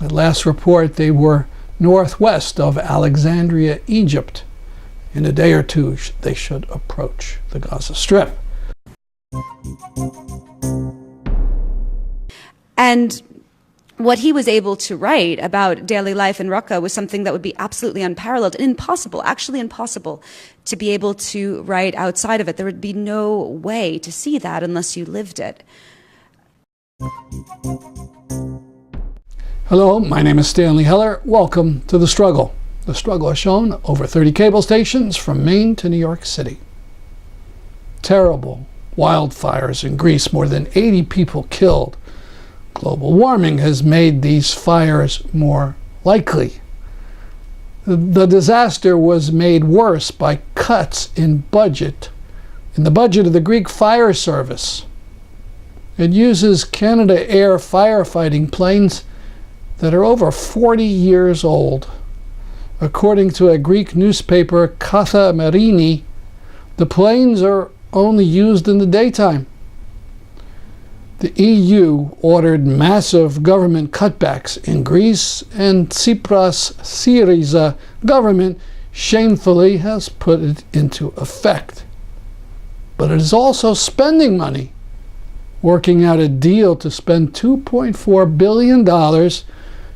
At last report, they were northwest of Alexandria, Egypt. In a day or two, they should approach the Gaza Strip. And what he was able to write about daily life in Raqqa was something that would be absolutely unparalleled and impossible, actually impossible, to be able to write outside of it. There would be no way to see that unless you lived it. Hello, my name is Stanley Heller. Welcome to The Struggle. The Struggle is shown over 30 cable stations from Maine to New York City. Terrible wildfires in Greece, more than 80 people killed. Global warming has made these fires more likely. The disaster was made worse by cuts in the budget of the Greek Fire Service. It uses Canada Air firefighting planes that are over 40 years old. According to a Greek newspaper, Katha Marini, the planes are only used in the daytime. The EU ordered massive government cutbacks in Greece, and Tsipras' Syriza government shamefully has put it into effect. But it is also spending money, working out a deal to spend $2.4 billion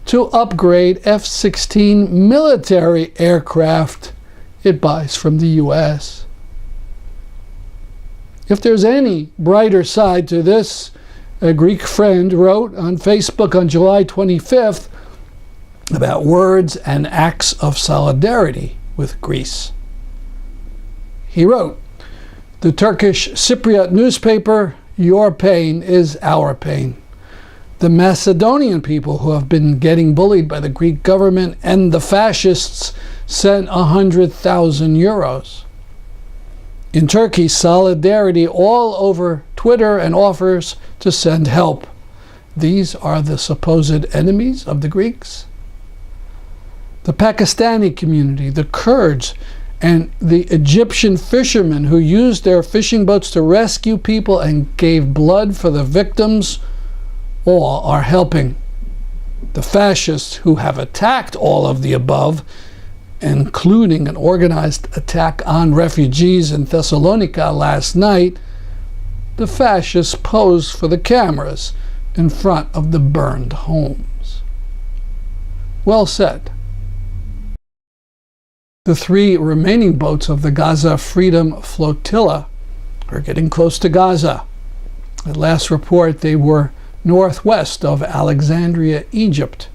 to upgrade F-16 military aircraft it buys from the US. If there's any brighter side to this, a Greek friend wrote on Facebook on July 25th about words and acts of solidarity with Greece. He wrote, "The Turkish Cypriot newspaper, your pain is our pain. The Macedonian people who have been getting bullied by the Greek government and the fascists sent 100,000 euros. In Turkey, solidarity all over Twitter and offers to send help. These are the supposed enemies of the Greeks? The Pakistani community, the Kurds, and the Egyptian fishermen who used their fishing boats to rescue people and gave blood for the victims, all are helping. The fascists who have attacked all of the above, including an organized attack on refugees in Thessalonica last night, the fascists posed for the cameras in front of the burned homes." Well said. The 3 remaining boats of the Gaza Freedom Flotilla are getting close to Gaza. At last report, they were northwest of Alexandria, Egypt.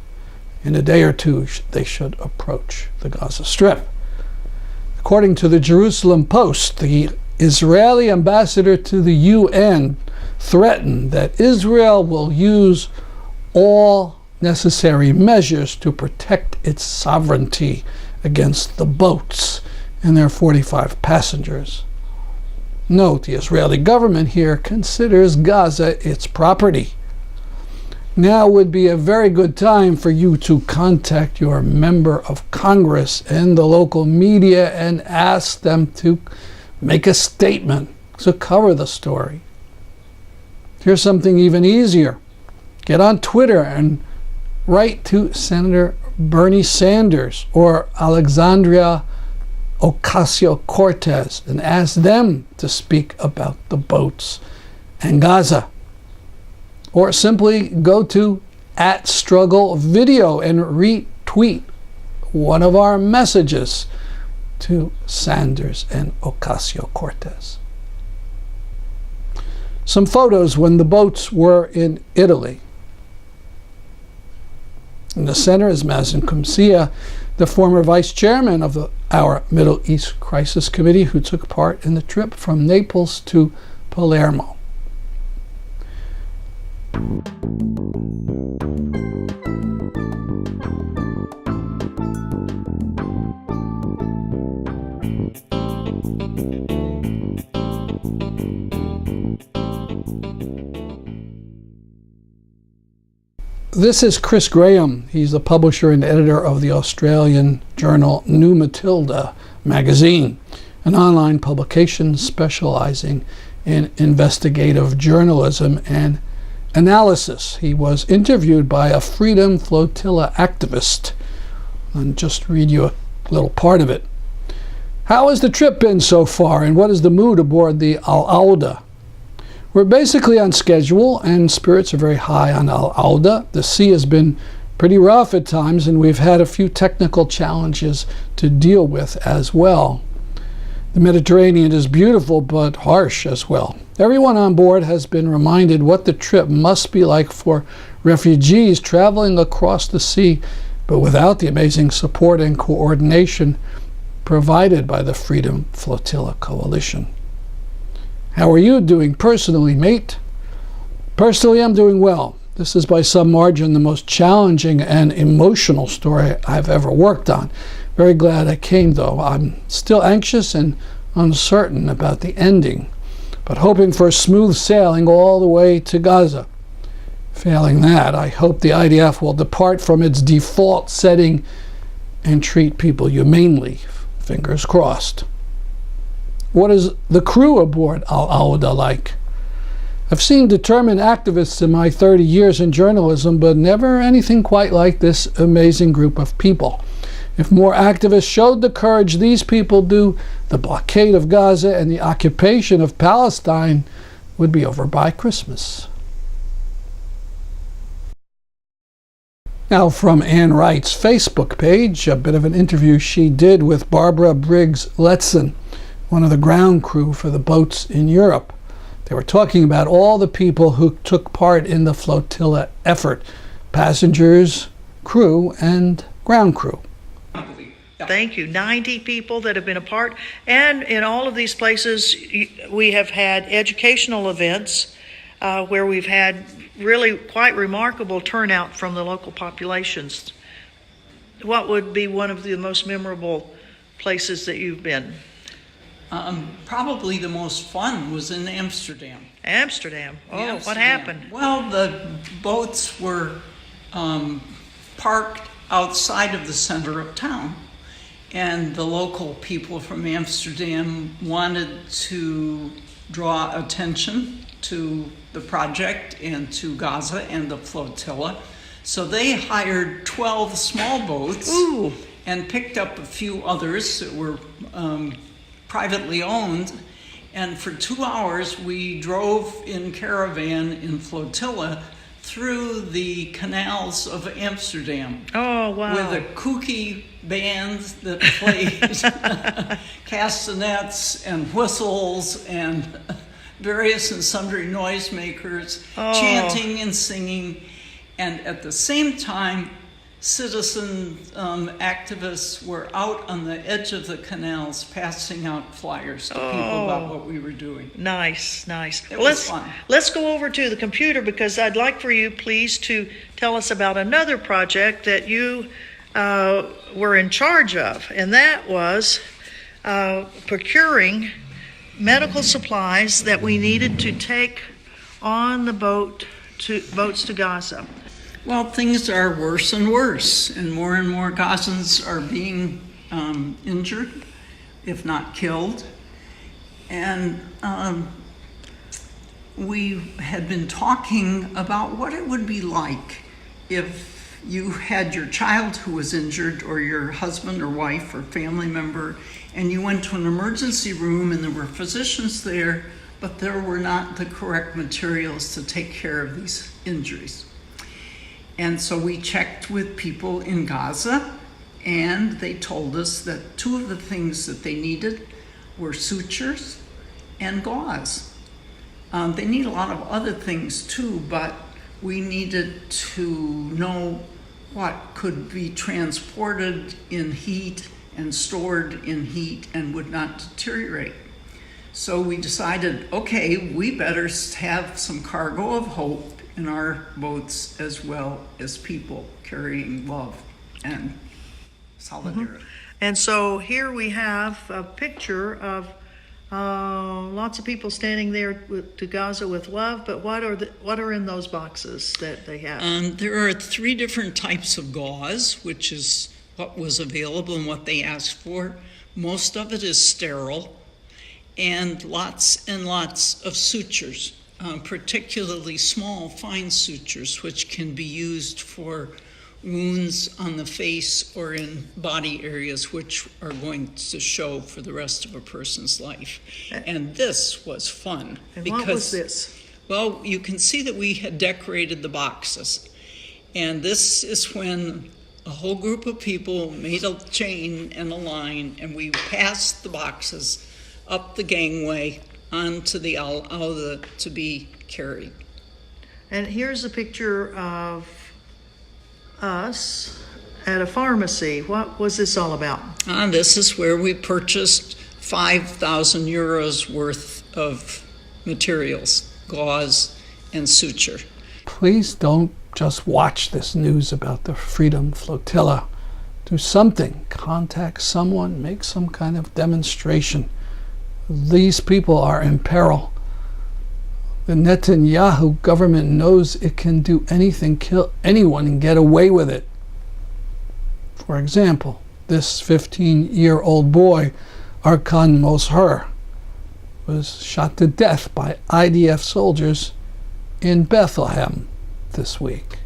In a day or two, they should approach the Gaza Strip. According to the Jerusalem Post, the Israeli ambassador to the UN threatened that Israel will use all necessary measures to protect its sovereignty against the boats and their 45 passengers. Note, the Israeli government here considers Gaza its property. Now would be a very good time for you to contact your member of Congress and the local media and ask them to make a statement to cover the story. Here's something even easier. Get on Twitter and write to Senator Bernie Sanders or Alexandria Ocasio-Cortez and ask them to speak about the boats and Gaza. Or simply go to @StruggleVideo and retweet one of our messages to Sanders and Ocasio-Cortez. Some photos when the boats were in Italy. In the center is Mazen Kumsia, the former vice chairman of our Middle East Crisis Committee, who took part in the trip from Naples to Palermo. This is Chris Graham. He's the publisher and editor of the Australian journal New Matilda magazine, an online publication specializing in investigative journalism and analysis. He was interviewed by a Freedom Flotilla activist. I'll just read you a little part of it. How has the trip been so far, and what is the mood aboard the Awda? We're basically on schedule, and spirits are very high on Awda. The sea has been pretty rough at times, and we've had a few technical challenges to deal with as well. The Mediterranean is beautiful, but harsh as well. Everyone on board has been reminded what the trip must be like for refugees traveling across the sea, but without the amazing support and coordination provided by the Freedom Flotilla Coalition. How are you doing personally, mate? Personally, I'm doing well. This is by some margin the most challenging and emotional story I've ever worked on. Very glad I came, though. I'm still anxious and uncertain about the ending, but hoping for smooth sailing all the way to Gaza. Failing that, I hope the IDF will depart from its default setting and treat people humanely. Fingers crossed. What is the crew aboard Awda like? I've seen determined activists in my 30 years in journalism, but never anything quite like this amazing group of people. If more activists showed the courage these people do, the blockade of Gaza and the occupation of Palestine would be over by Christmas. Now from Ann Wright's Facebook page, a bit of an interview she did with Barbara Briggs-Letson, one of the ground crew for the boats in Europe. They were talking about all the people who took part in the flotilla effort, passengers, crew, and ground crew. Thank you. 90 people that have been a part. And in all of these places, we have had educational events where we've had really quite remarkable turnout from the local populations. What would be one of the most memorable places that you've been? Probably the most fun was in Amsterdam. Amsterdam. Oh, Amsterdam. What happened? Well, the boats were parked outside of the center of town, and the local people from Amsterdam wanted to draw attention to the project and to Gaza and the flotilla. So they hired 12 small boats. Ooh. And picked up a few others that were privately owned, and for 2 hours we drove in caravan in flotilla through the canals of Amsterdam. Oh, wow. With a kooky band that played castanets and whistles and various and sundry noisemakers, chanting and singing, and at the same time citizen activists were out on the edge of the canals passing out flyers to people about what we were doing. Nice, nice. It was fun. Let's go over to the computer, because I'd like for you, please, to tell us about another project that you were in charge of, and that was procuring medical supplies that we needed to take on the boats to Gaza. Well, things are worse and worse, and more Gazans are being injured, if not killed. And we had been talking about what it would be like if you had your child who was injured, or your husband or wife or family member, and you went to an emergency room and there were physicians there, but there were not the correct materials to take care of these injuries. And so we checked with people in Gaza, and they told us that 2 of the things that they needed were sutures and gauze. They need a lot of other things too, but we needed to know what could be transported in heat and stored in heat and would not deteriorate. So we decided, okay, we better have some cargo of hope in our boats, as well as people carrying love and solidarity. Mm-hmm. And so here we have a picture of lots of people standing there to Gaza with love, but what are in those boxes that they have? There are 3 different types of gauze, which is what was available and what they asked for. Most of it is sterile, and lots of sutures. particularly small, fine sutures, which can be used for wounds on the face or in body areas which are going to show for the rest of a person's life. And this was fun. And because, what was this? Well, you can see that we had decorated the boxes. And this is when a whole group of people made a chain and a line, and we passed the boxes up the gangway onto the Awda to be carried. And here's a picture of us at a pharmacy. What was this all about? This is where we purchased 5,000 euros worth of materials, gauze and suture. Please don't just watch this news about the Freedom Flotilla. Do something. Contact someone. Make some kind of demonstration. These people are in peril. The Netanyahu government knows it can do anything, kill anyone, and get away with it. For example, this 15-year-old boy, Arkan Mosher, was shot to death by IDF soldiers in Bethlehem this week.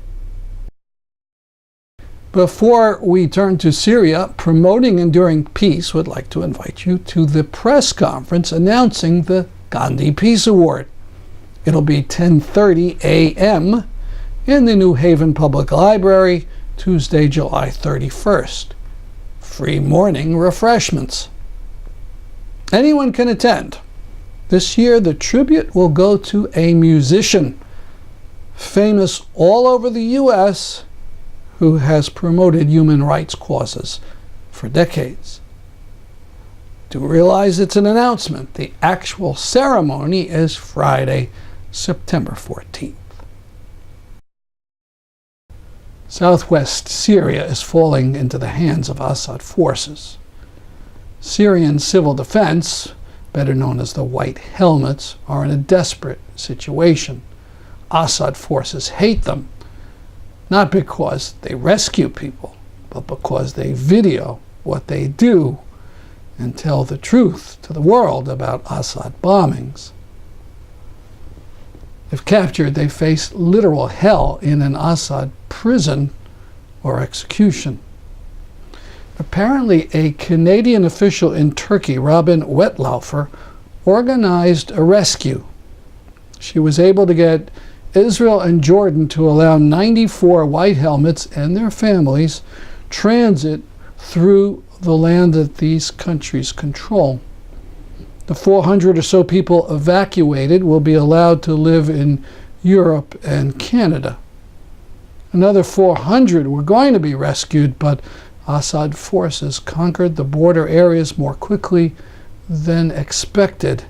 Before we turn to Syria, Promoting Enduring Peace would like to invite you to the press conference announcing the Gandhi Peace Award. It'll be 10:30 a.m. in the New Haven Public Library, Tuesday, July 31st. Free morning refreshments. Anyone can attend. This year, the tribute will go to a musician, famous all over the U.S., who has promoted human rights causes for decades. Do realize it's an announcement. The actual ceremony is Friday, September 14th. Southwest Syria is falling into the hands of Assad forces. Syrian civil defense, better known as the White Helmets, are in a desperate situation. Assad forces hate them, not because they rescue people, but because they video what they do and tell the truth to the world about Assad bombings. If captured, they face literal hell in an Assad prison or execution. Apparently, a Canadian official in Turkey, Robin Wetlaufer, organized a rescue. She was able to get Israel and Jordan to allow 94 White Helmets and their families transit through the land that these countries control. The 400 or so people evacuated will be allowed to live in Europe and Canada. Another 400 were going to be rescued, but Assad forces conquered the border areas more quickly than expected,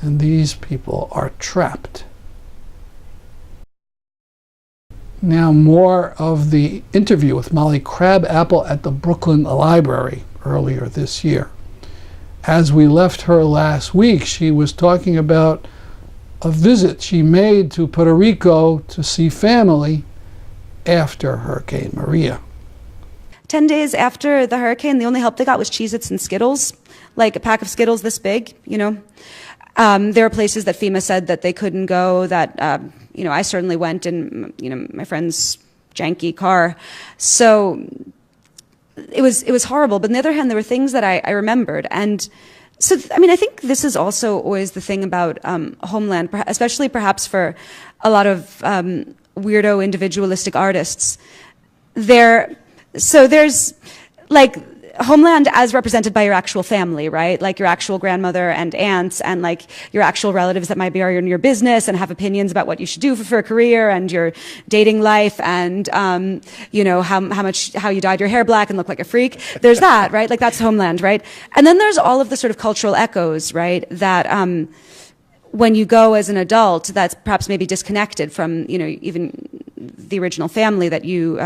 and these people are trapped. Now more of the interview with Molly Crabapple at the Brooklyn Library earlier this year. As we left her last week, she was talking about a visit she made to Puerto Rico to see family after Hurricane Maria. 10 days after the hurricane, the only help they got was Cheez-Its and Skittles, like a pack of Skittles this big, you know. There are places that FEMA said that they couldn't go, that, I certainly went in, my friend's janky car. So it was horrible. But on the other hand, there were things that I remembered. And so, I think this is also always the thing about Homeland, especially perhaps for a lot of weirdo individualistic artists. There's like Homeland as represented by your actual family, right? Like your actual grandmother and aunts and like your actual relatives that might be in your business and have opinions about what you should do for a career and your dating life and, how you dyed your hair black and look like a freak. There's that, right? Like that's Homeland, right? And then there's all of the sort of cultural echoes, right? That, when you go as an adult, that's perhaps maybe disconnected from, even the original family that you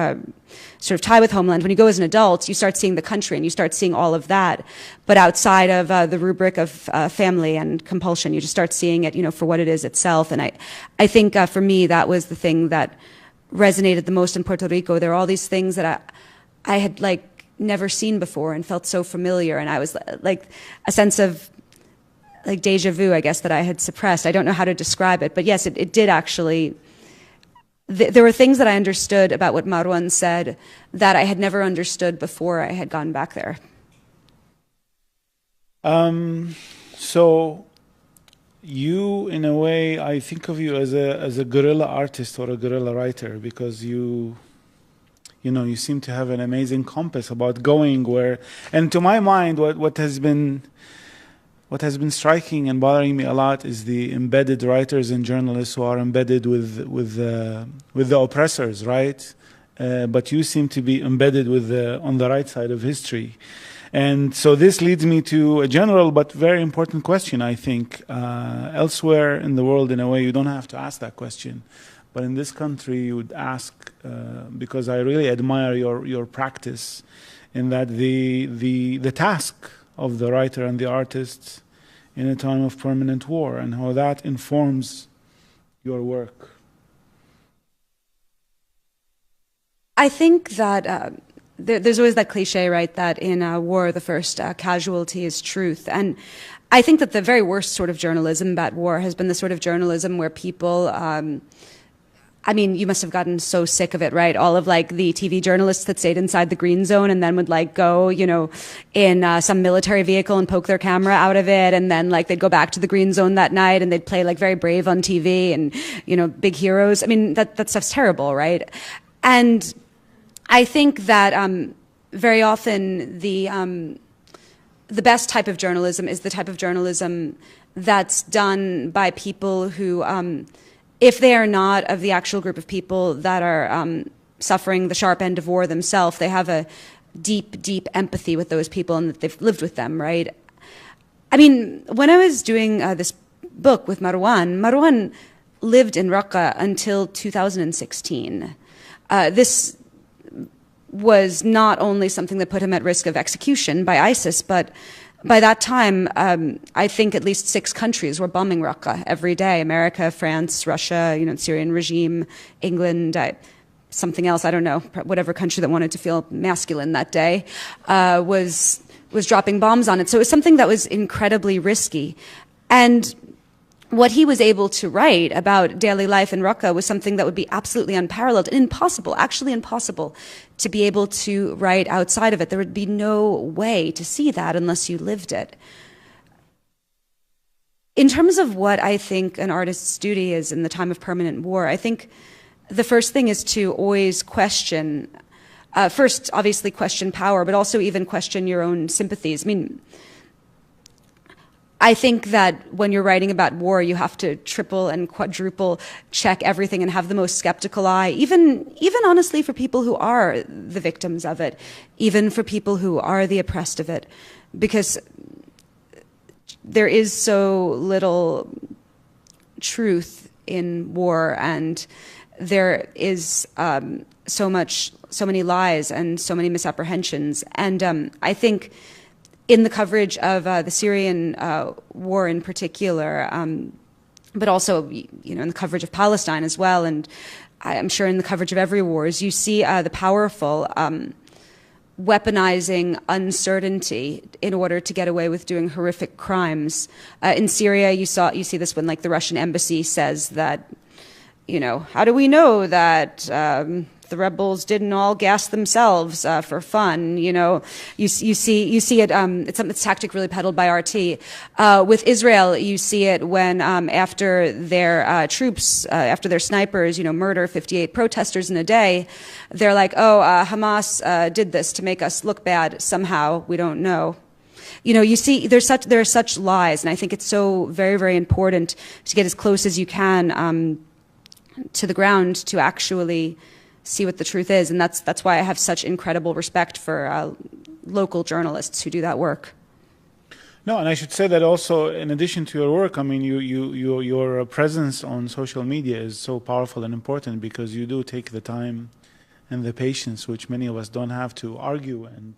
sort of tie with Homeland. When you go as an adult, you start seeing the country and you start seeing all of that. But outside of the rubric of family and compulsion, you just start seeing it, for what it is itself. And I think for me, that was the thing that resonated the most in Puerto Rico. There are all these things that I had never seen before and felt so familiar. And I was like a sense of like deja vu, I guess, that I had suppressed. I don't know how to describe it, but yes, it did actually. There were things that I understood about what Marwan said that I had never understood before I had gone back there. So you, in a way, I think of you as a guerrilla artist or a guerrilla writer, because you seem to have an amazing compass about going where. And to my mind, what has been striking and bothering me a lot is the embedded writers and journalists who are embedded with the oppressors, right? But you seem to be embedded on the right side of history. And so this leads me to a general but very important question, I think. Elsewhere in the world, in a way, you don't have to ask that question. But in this country, you would ask, because I really admire your practice in that the task of the writer and the artist in a time of permanent war, and how that informs your work. I think that there's always that cliche, right, that in a war, the first casualty is truth. And I think that the very worst sort of journalism about war has been the sort of journalism where people, I mean, you must have gotten so sick of it, right? All of like the TV journalists that stayed inside the green zone and then would like go, in some military vehicle and poke their camera out of it. And then like they'd go back to the green zone that night and they'd play like very brave on TV and, big heroes. I mean, that stuff's terrible, right? And I think that very often the best type of journalism is the type of journalism that's done by people who, if they are not of the actual group of people that are suffering the sharp end of war themselves, they have a deep, deep empathy with those people and that they've lived with them, right? I mean, when I was doing this book with Marwan lived in Raqqa until 2016. This was not only something that put him at risk of execution by ISIS, but by that time, I think at least 6 countries were bombing Raqqa every day. America, France, Russia, Syrian regime, England, something else, I don't know, whatever country that wanted to feel masculine that day, was dropping bombs on it. So it was something that was incredibly risky. And what he was able to write about daily life in Raqqa was something that would be absolutely unparalleled and impossible, actually impossible, to be able to write outside of it. There would be no way to see that unless you lived it. In terms of what I think an artist's duty is in the time of permanent war, I think the first thing is to always question, first, obviously question power, but also even question your own sympathies. I mean, I think that when you're writing about war, you have to triple and quadruple check everything and have the most skeptical eye, even honestly for people who are the victims of it, even for people who are the oppressed of it, because there is so little truth in war, and there is so many lies and so many misapprehensions. And I think in the coverage of the Syrian war in particular, but also in the coverage of Palestine as well, and I'm sure in the coverage of every war, is you see the powerful weaponizing uncertainty in order to get away with doing horrific crimes. In Syria, you see this when like the Russian embassy says that, how do we know that the rebels didn't all gas themselves for fun? You see it. It's a tactic really peddled by RT. With Israel, you see it when after their troops, after their snipers, murder 58 protesters in a day, they're like, oh, Hamas did this to make us look bad somehow. We don't know. You see, there are such lies, and I think it's so very, very important to get as close as you can to the ground to actually see what the truth is, and that's why I have such incredible respect for local journalists who do that work. No, and I should say that also, in addition to your work, I mean, your presence on social media is so powerful and important because you do take the time and the patience, which many of us don't have, to argue and.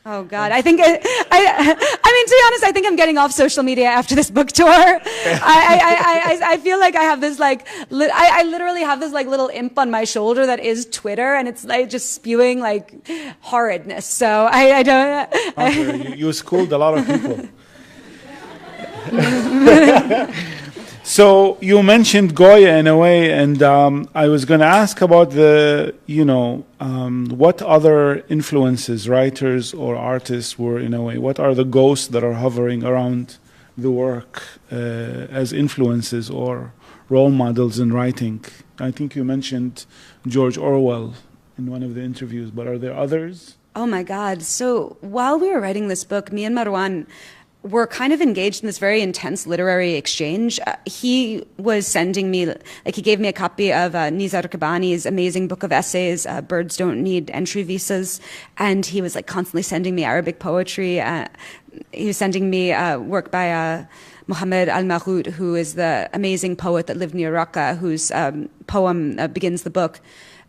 Oh God, I think, I mean, to be honest, I think I'm getting off social media after this book tour. I feel like I have this like, I literally have this like little imp on my shoulder that is Twitter, and it's like just spewing like horridness. So I don't. You schooled a lot of people. So you mentioned Goya in a way, and I was going to ask about what other influences, writers or artists were in a way. What are the ghosts that are hovering around the work as influences or role models in writing? I think you mentioned George Orwell in one of the interviews, but are there others? Oh my God. So while we were writing this book, me and Marwan were kind of engaged in this very intense literary exchange. He was sending me, he gave me a copy of Nizar Kabani's amazing book of essays, Birds Don't Need Entry Visas, and he was constantly sending me Arabic poetry. He was sending me work by Mohammed Al-Maghroud, who is the amazing poet that lived near Raqqa, whose poem begins the book.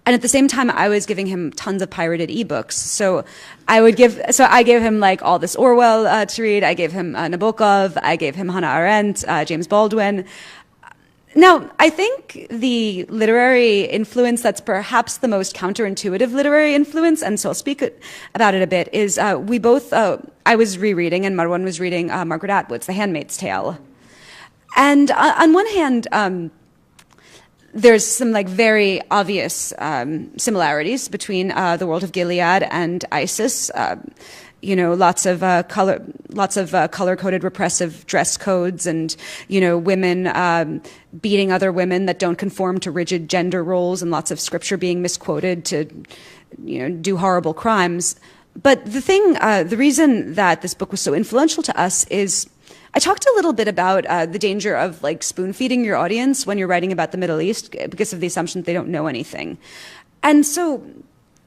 And at the same time, I was giving him tons of pirated ebooks. So I gave him all this Orwell to read. I gave him Nabokov. I gave him Hannah Arendt, James Baldwin. Now, I think the literary influence that's perhaps the most counterintuitive literary influence, and so I'll speak about it a bit, is I was rereading, and Marwan was reading Margaret Atwood's The Handmaid's Tale. And on one hand, there's some very obvious similarities between the world of Gilead and ISIS. Lots of color-coded repressive dress codes, and women beating other women that don't conform to rigid gender roles, and lots of scripture being misquoted to do horrible crimes. But the reason that this book was so influential to us is I talked a little bit about the danger of spoon-feeding your audience when you're writing about the Middle East because of the assumption that they don't know anything. And so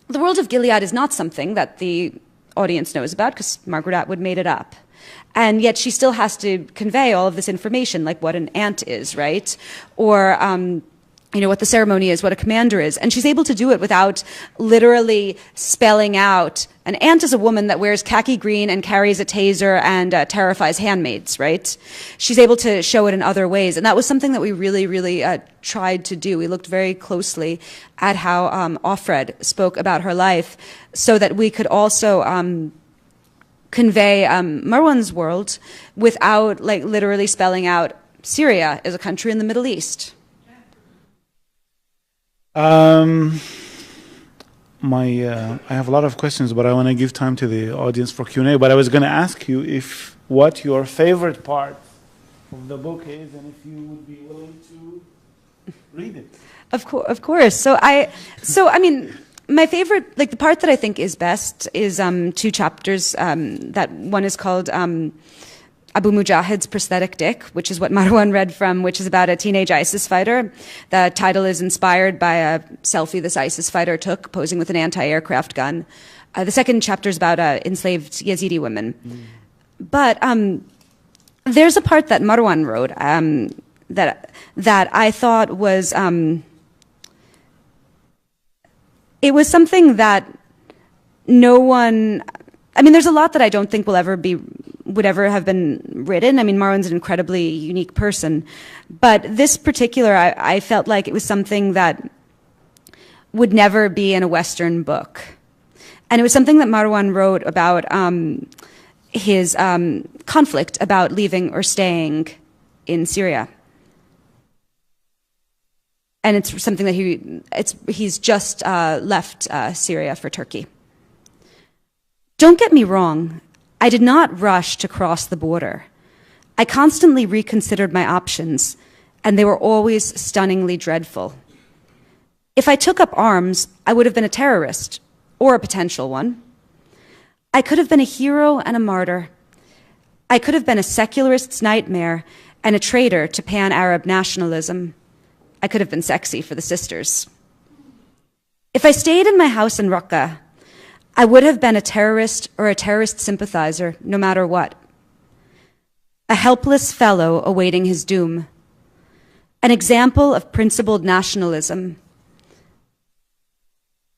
the world of Gilead is not something that the audience knows about because Margaret Atwood made it up. And yet she still has to convey all of this information, like what an ant is, right? Or what the ceremony is, what a commander is. And she's able to do it without literally spelling out. An ant is a woman that wears khaki green and carries a taser and terrifies handmaids, right? She's able to show it in other ways. And that was something that we really, really tried to do. We looked very closely at how Offred spoke about her life so that we could also convey Marwan's world without literally spelling out Syria is a country in the Middle East. I have a lot of questions, but I want to give time to the audience for Q&A. But I was going to ask you what your favorite part of the book is, and if you would be willing to read it. Of course. So my favorite, the part that I think is best is two chapters. That one is called Abu Mujahid's Prosthetic Dick, which is what Marwan read from, which is about a teenage ISIS fighter. The title is inspired by a selfie this ISIS fighter took posing with an anti-aircraft gun. The second chapter is about enslaved Yazidi women. But there's a part that Marwan wrote that I thought was it was something that no one. There's a lot that I don't think would ever have been written. Marwan's an incredibly unique person. But this particular, I felt like it was something that would never be in a Western book. And it was something that Marwan wrote about his conflict about leaving or staying in Syria. And it's something that he's just left Syria for Turkey. Don't get me wrong, I did not rush to cross the border. I constantly reconsidered my options, and they were always stunningly dreadful. If I took up arms, I would have been a terrorist, or a potential one. I could have been a hero and a martyr. I could have been a secularist's nightmare and a traitor to pan-Arab nationalism. I could have been sexy for the sisters. If I stayed in my house in Raqqa, I would have been a terrorist or a terrorist sympathizer, no matter what. A helpless fellow awaiting his doom. An example of principled nationalism.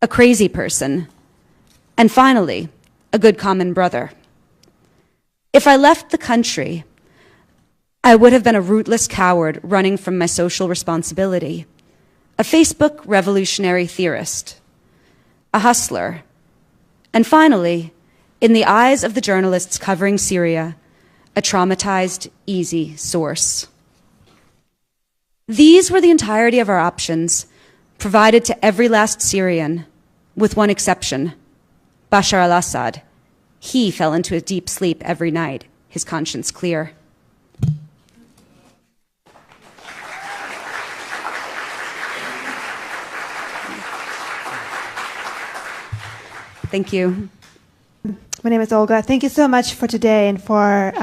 A crazy person. And finally, a good common brother. If I left the country, I would have been a rootless coward running from my social responsibility. A Facebook revolutionary theorist. A hustler. And finally, in the eyes of the journalists covering Syria, a traumatized, easy source. These were the entirety of our options, provided to every last Syrian, with one exception, Bashar al-Assad. He fell into a deep sleep every night, his conscience clear. Thank you. My name is Olga. Thank you so much for today and for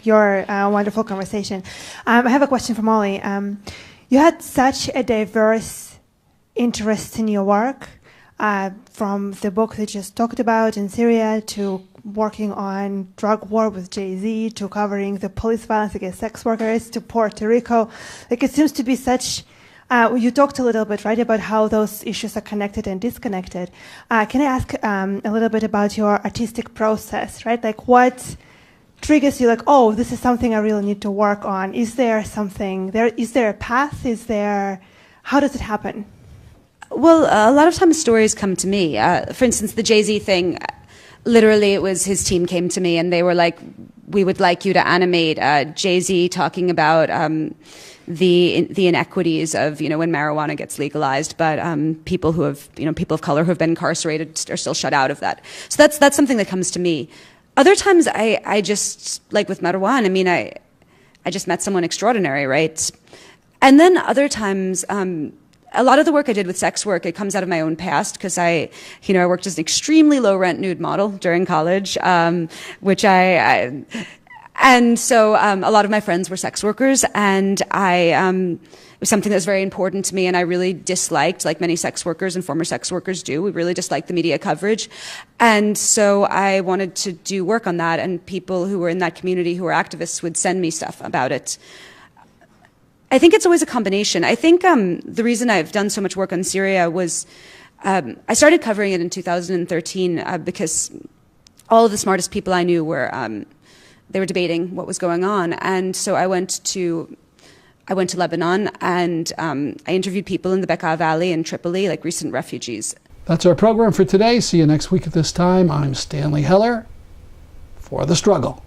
your wonderful conversation. I have a question for Molly. You had such a diverse interest in your work, from the book that you just talked about in Syria to working on drug war with Jay-Z to covering the police violence against sex workers to Puerto Rico. Like, it seems to be such... you talked a little bit, right, about how those issues are connected and disconnected. Can I ask a little bit about your artistic process, right? Like, what triggers you, like, oh, this is something I really need to work on? Is there something there? Is there a path? How does it happen? Well, a lot of times stories come to me. For instance, the Jay-Z thing, literally it was his team came to me and they were like, we would like you to animate Jay-Z talking about the inequities of, when marijuana gets legalized, but people who have, people of color who have been incarcerated are still shut out of that. So that's something that comes to me. Other times I just, like with Marwan, I just met someone extraordinary, right? And then other times, a lot of the work I did with sex work, it comes out of my own past because I worked as an extremely low rent nude model during college, which and so a lot of my friends were sex workers, and it was something that was very important to me, and I really disliked, like many sex workers and former sex workers do, we really disliked the media coverage. And so I wanted to do work on that, and people who were in that community who were activists would send me stuff about it. I think it's always a combination. I think the reason I've done so much work on Syria was I started covering it in 2013 because all of the smartest people I knew were they were debating what was going on, and so I went to Lebanon and I interviewed people in the Bekaa Valley and Tripoli, like recent refugees. That's our program for today. See you next week at this time. I'm Stanley Heller for The Struggle.